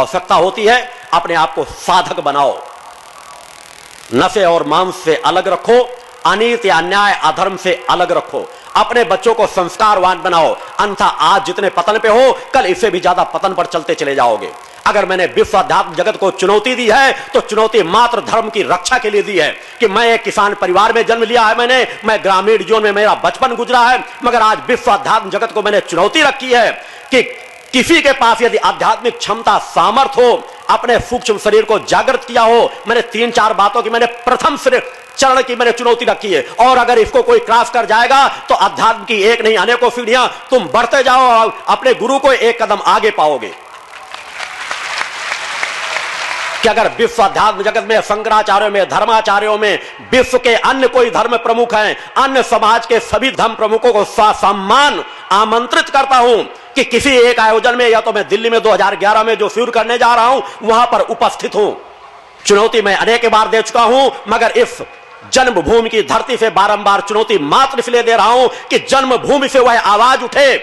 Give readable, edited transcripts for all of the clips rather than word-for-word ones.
आवश्यकता होती है, अपने आप को साधक बनाओ, नशे और मांस से अलग रखो, अनीति अन्याय अधर्म से अलग रखो, अपने बच्चों को संस्कारवान बनाओ, अन्यथा आज जितने पतन पे हो कल इससे भी ज्यादा पतन पर चलते चले जाओगे। अगर मैंने विश्व अध्यात्म जगत को चुनौती दी है तो चुनौती मात्र धर्म की रक्षा के लिए दी है कि मैं एक किसान परिवार में जन्म लिया है, मैं ग्रामीण जीवन में मेरा बचपन गुजरा है, मगर आज विश्व अध्यात्म जगत को मैंने चुनौती रखी है कि किसी के पास यदि आध्यात्मिक क्षमता सामर्थ्य हो, अपने सूक्ष्म शरीर को जागृत किया हो, मैंने 3-4 बातों की मैंने प्रथम चरण की मैंने चुनौती रखी है, और अगर इसको कोई क्रॉस कर जाएगा तो अध्यात्म की एक नहीं अनेकों सीढ़ियां तुम बढ़ते जाओ, अपने गुरु को एक कदम आगे पाओगे। कि अगर विश्व अध्यात्म जगत में शंकराचार्यों में, धर्माचार्यों में, विश्व के अन्य कोई धर्म प्रमुख हैं, अन्य समाज के सभी धर्म प्रमुखों को सम्मान आमंत्रित करता हूं कि किसी एक आयोजन में, या तो मैं दिल्ली में 2011 में जो शिविर करने जा रहा हूं वहां पर उपस्थित हूं। चुनौती मैं अनेक बार दे चुका हूं, मगर इस जन्मभूमि की धरती से बारंबार चुनौती मात्र इसलिए दे रहा हूं कि जन्मभूमि से वह आवाज उठे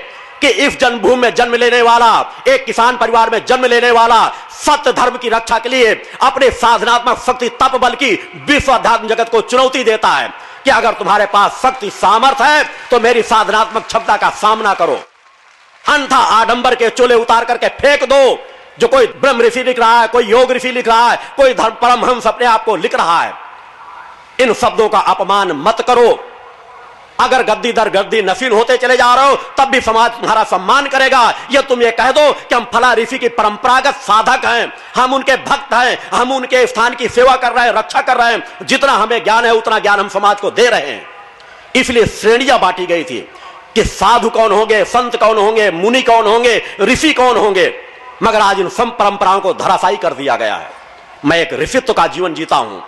कि इस जन्मभूमि में जन्म लेने वाला, एक किसान परिवार में जन्म लेने वाला सत्य धर्म की रक्षा के लिए अपने साधनात्मक शक्ति तप बल की विश्व अध्यात्म जगत को चुनौती देता है कि अगर तुम्हारे पास शक्ति सामर्थ है तो मेरी साधनात्मक क्षमता का सामना करो, अन्यथा आडंबर के चोले उतार करके फेंक दो। जो कोई ब्रह्म ऋषि लिख रहा है, कोई योग ऋषि लिख रहा है, कोई धर्म परमहंस अपने आप को लिख रहा है, इन शब्दों का अपमान मत करो। अगर गद्दी दर गद्दी नसील होते चले जा रहे हो तब भी समाज तुम्हारा सम्मान करेगा। यह तुम ये कह दो कि हम फला ऋषि की परंपरागत साधक हैं, हम उनके भक्त हैं, हम उनके स्थान की सेवा कर रहे हैं, रक्षा कर रहे हैं, जितना हमें ज्ञान है उतना ज्ञान हम समाज को दे रहे हैं। इसलिए श्रेणियां बांटी गई थी कि साधु कौन होंगे, संत कौन होंगे, मुनि कौन होंगे, ऋषि कौन होंगे, मगर आज इन सब परंपराओं को धराशायी कर दिया गया है। मैं एक ऋषित्व का जीवन जीता हूं,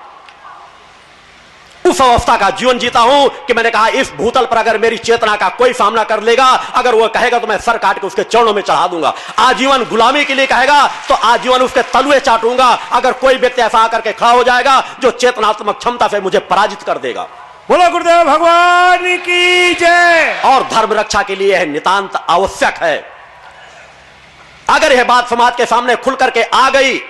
उस अवस्था का जीवन जीता हूं कि मैंने कहा इस भूतल पर अगर मेरी चेतना का कोई सामना कर लेगा, अगर वो कहेगा तो मैं सर काट के उसके चरणों में चढ़ा दूंगा। आजीवन गुलामी के लिए कहेगा तो आजीवन उसके तलवे चाटूंगा। अगर कोई व्यक्ति ऐसा आकर के खड़ा हो जाएगा जो चेतनात्मक क्षमता से मुझे पराजित कर देगा। बोलो गुरुदेव भगवान की जय। और धर्म रक्षा के लिए यह नितांत आवश्यक है। अगर यह बात समाज के सामने खुल करके आ गई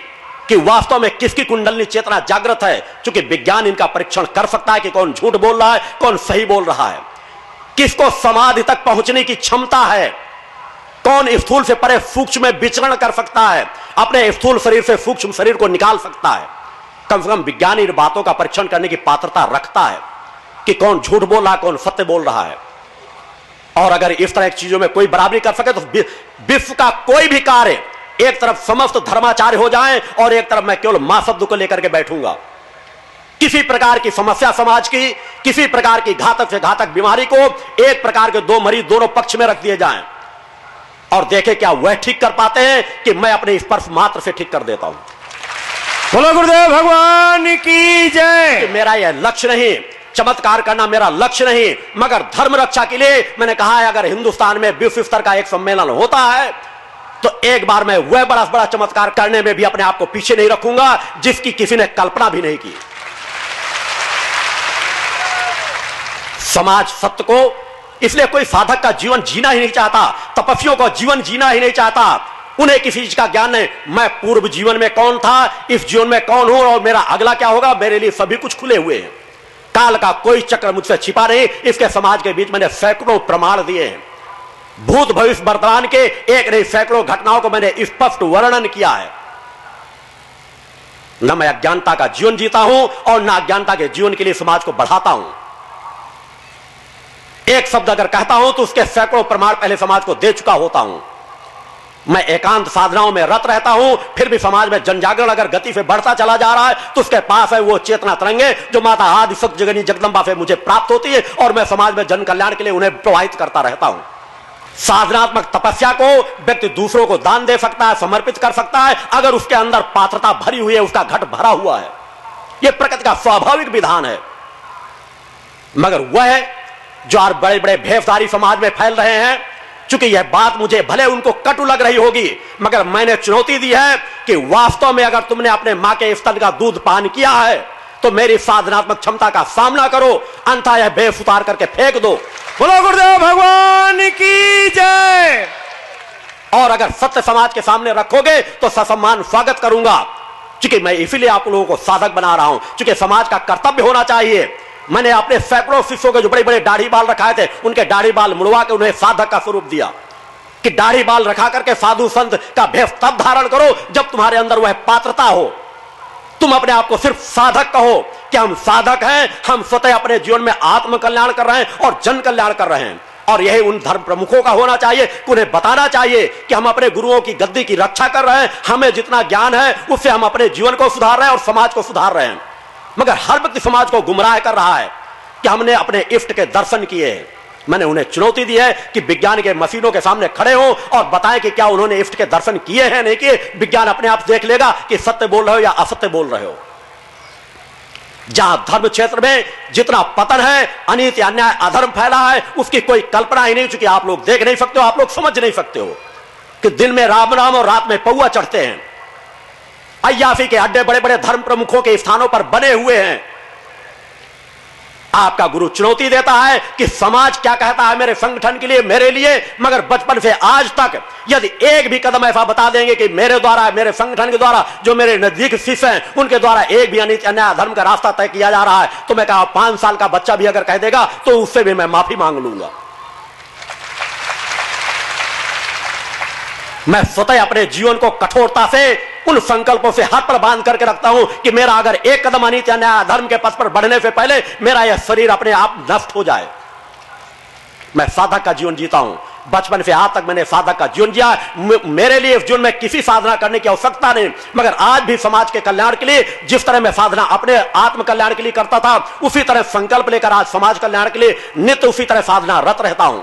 कि वास्तव में किसकी कुंडलनी चेतना जागृत है, क्योंकि विज्ञान इनका परीक्षण कर सकता है कि कौन झूठ बोल रहा है, कौन सही बोल रहा है, किसको समाधि तक पहुंचने की क्षमता है, कौन स्थूल से परे सूक्ष्म में विचरण कर सकता है, अपने स्थूल शरीर से सूक्ष्म शरीर को निकाल सकता है। कम से कम विज्ञान इन बातों का परीक्षण करने की पात्रता रखता है कि कौन झूठ बोल रहा है, कौन सत्य बोल रहा है। और अगर इस तरह की चीजों में कोई बराबरी कर सके तो विश्व का कोई भी कार्य, एक तरफ समस्त धर्माचार्य हो जाएं और एक तरफ मैं केवल मां शब्द को लेकर के बैठूंगा। किसी प्रकार की समस्या समाज की, किसी प्रकार की घातक से घातक बीमारी को एक प्रकार के 2 मरीज दोनों पक्ष में रख दिए जाएं और देखें क्या वह ठीक कर पाते हैं कि मैं अपने स्पर्श मात्र से ठीक कर देता हूं। बोलो गुरुदेव भगवान की जय। मेरा यह लक्ष्य नहीं, चमत्कार करना मेरा लक्ष्य नहीं, मगर धर्म रक्षा के लिए मैंने कहा है अगर हिंदुस्तान में विश्व स्तर का एक सम्मेलन होता है तो एक बार मैं वह बड़ा चमत्कार करने में भी अपने आप को पीछे नहीं रखूंगा जिसकी किसी ने कल्पना भी नहीं की। समाज सत्य को, इसलिए कोई साधक का जीवन जीना ही नहीं चाहता, तपस्वियों का जीवन जीना ही नहीं चाहता। उन्हें किसी चीज का ज्ञान नहीं, मैं पूर्व जीवन में कौन था, इस जीवन में कौन हूं और मेरा अगला क्या होगा, मेरे लिए सभी कुछ खुले हुए हैं। काल का कोई चक्र मुझसे छिपा नहीं। इसके समाज के बीच मैंने सैकड़ों प्रमाण दिए हैं, भूत भविष्य वर्तमान के एक नहीं सैकड़ों घटनाओं को मैंने स्पष्ट वर्णन किया है। न मैं अज्ञानता का जीवन जीता हूं और न अज्ञानता के जीवन के लिए समाज को बढ़ाता हूं। एक शब्द अगर कहता हूं तो उसके सैकड़ों प्रमाण पहले समाज को दे चुका होता हूं। मैं एकांत साधनाओं में रत रहता हूं, फिर भी समाज में जनजागरण अगर गति से बढ़ता चला जा रहा है तो उसके पास है वो चेतना तरंगे जो माता आदि शक्ति जगनी जगदंबा से मुझे प्राप्त होती है और मैं समाज में जन कल्याण के लिए उन्हें प्रवाहित करता रहता हूं। साधनात्मक तपस्या को व्यक्ति दूसरों को दान दे सकता है, समर्पित कर सकता है, अगर उसके अंदर पात्रता भरी हुई है, उसका घट भरा हुआ है। यह प्रकृति का स्वाभाविक विधान है। मगर वह जो आज बड़े बड़े भेषधारी समाज में फैल रहे हैं, चूंकि यह बात मुझे भले उनको कटु लग रही होगी, मगर मैंने चुनौती दी है कि वास्तव में अगर तुमने अपने मां के स्तन का दूध पान किया है तो मेरी साधनात्मक क्षमता का सामना करो, अन्यथा यह बेस उतार करके फेंक दो। बोलो गुरुदेव भगवान की जय। और अगर सत्य समाज के सामने रखोगे तो ससम्मान स्वागत करूंगा। क्योंकि मैं इसीलिए आप लोगों को साधक बना रहा हूं, क्योंकि समाज का कर्तव्य होना चाहिए। मैंने अपने सैकड़ों शिष्यों के जो बड़े बड़े दाढ़ी बाल रखाए थे, उनके दाढ़ी बाल मुड़वा के उन्हें साधक का स्वरूप दिया कि दाढ़ी बाल रखा करके साधु संत का भेष तब धारण करो जब तुम्हारे अंदर वह पात्रता हो। तुम अपने आप को सिर्फ साधक कहो कि हम साधक हैं, हम स्वतः अपने जीवन में आत्म कल्याण कर रहे हैं और जन कल्याण कर रहे हैं। और यही उन धर्म प्रमुखों का होना चाहिए कि उन्हें बताना चाहिए कि हम अपने गुरुओं की गद्दी की रक्षा कर रहे हैं, हमें जितना ज्ञान है उससे हम अपने जीवन को सुधार रहे हैं और समाज को सुधार रहे हैं। मगर हर व्यक्ति समाज को गुमराह कर रहा है कि हमने अपने इष्ट के दर्शन किए हैं। मैंने उन्हें चुनौती दी है कि विज्ञान के मशीनों के सामने खड़े हों और बताएं कि क्या उन्होंने इष्ट के दर्शन किए हैं, नहीं किए। विज्ञान अपने आप देख लेगा कि सत्य बोल रहे हो या असत्य बोल रहे हो। जहां धर्म क्षेत्र में जितना पतन है, अनीति अन्याय अधर्म फैला है, उसकी कोई कल्पना ही नहीं। चूंकि आप लोग देख नहीं सकते हो, आप लोग समझ नहीं सकते हो कि दिन में राम राम और रात में पौआ चढ़ते हैं। अय्याफी के अड्डे बड़े बड़े धर्म प्रमुखों के स्थानों पर बने हुए हैं। आपका गुरु चुनौती देता है कि समाज क्या कहता है मेरे संगठन के लिए, मेरे लिए, मगर बचपन से आज तक यदि एक भी कदम ऐसा बता देंगे कि मेरे द्वारा, मेरे संगठन के द्वारा, जो मेरे नजदीक शिष्य हैं उनके द्वारा एक भी अनित अन्याय धर्म का रास्ता तय किया जा रहा है, तो मैं कहा 5 साल का बच्चा भी अगर कह देगा तो उससे भी मैं माफी मांग लूंगा। मैं स्वतः अपने जीवन को कठोरता से उन संकल्पों से हाथ पर बांध करके रखता हूं कि मेरा अगर एक कदम अनीति अन्याय धर्म के पथ पर बढ़ने से पहले मेरा यह शरीर अपने आप नष्ट हो जाए। मैं साधक का जीवन जीता हूं, बचपन से आज तक मैंने साधक का जीवन जिया। मेरे लिए इस जीवन में किसी साधना करने की आवश्यकता नहीं, मगर आज भी समाज के कल्याण के लिए जिस तरह मैं साधना अपने आत्म कल्याण के लिए करता था, उसी तरह संकल्प लेकर आज समाज कल्याण के लिए नित्य उसी तरह साधना रत रहता हूं।